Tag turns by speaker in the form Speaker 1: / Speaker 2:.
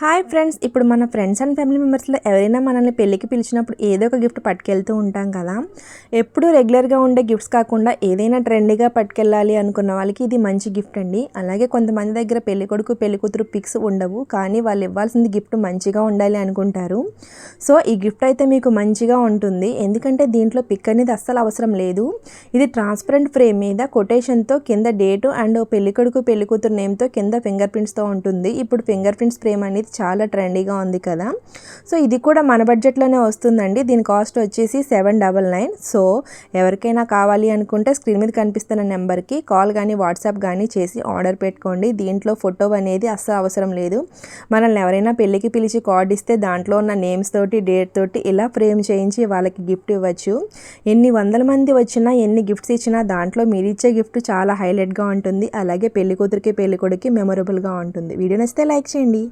Speaker 1: Hi friends, ఇప్పుడు మన friends and family మెంబర్స్లో ఎవరైనా మనల్ని పెళ్ళికి పిలిచినప్పుడు ఏదో ఒక గిఫ్ట్ పట్టుకెళ్తూ ఉంటాం కదా. ఎప్పుడూ రెగ్యులర్గా ఉండే గిఫ్ట్స్ కాకుండా ఏదైనా ట్రెండీగా పట్టుకెళ్ళాలి అనుకున్న వాళ్ళకి ఇది మంచి గిఫ్ట్ అండి. అలాగే కొంతమంది దగ్గర పెళ్లి కొడుకు పెళ్లి కూతురు పిక్స్ ఉండవు, కానీ వాళ్ళు ఇవ్వాల్సింది గిఫ్ట్ మంచిగా ఉండాలి అనుకుంటారు. సో ఈ గిఫ్ట్ అయితే మీకు మంచిగా ఉంటుంది, ఎందుకంటే దీంట్లో పిక్ అనేది అస్సలు అవసరం లేదు. ఇది ట్రాన్స్పరెంట్ ఫ్రేమ్ మీద కొటేషన్తో కింద డేటు అండ్ పెళ్లి కొడుకు పెళ్లి కూతురు నేమ్తో కింద ఫింగర్ ప్రింట్స్తో ఉంటుంది. ఇప్పుడు ఫింగర్ ప్రింట్స్ ఫ్రేమ్ అనేది చాలా ట్రెండీగా ఉంది కదా. సో ఇది కూడా మన బడ్జెట్లోనే వస్తుందండి. దీని కాస్ట్ వచ్చేసి 799. సో ఎవరికైనా కావాలి అనుకుంటే స్క్రీన్ మీద కనిపిస్తున్న నెంబర్కి కాల్ కానీ వాట్సాప్ కానీ చేసి ఆర్డర్ పెట్టుకోండి. దీంట్లో ఫోటో అనేది అస్సలు అవసరం లేదు. మనల్ని ఎవరైనా పెళ్ళికి పిలిచి కార్డ్ ఇస్తే దాంట్లో ఉన్న నేమ్స్ తోటి డేట్ తోటి ఇలా ఫ్రేమ్ చేయించి వాళ్ళకి గిఫ్ట్ ఇవ్వచ్చు. ఎన్ని వందల మంది వచ్చినా ఎన్ని గిఫ్ట్స్ ఇచ్చినా దాంట్లో మీరు ఇచ్చే గిఫ్ట్ చాలా హైలైట్గా ఉంటుంది. అలాగే పెళ్లి కూతురికి పెళ్లి కొడుకి మెమొరబుల్గా ఉంటుంది. వీడియో నచ్చితే లైక్ చేయండి.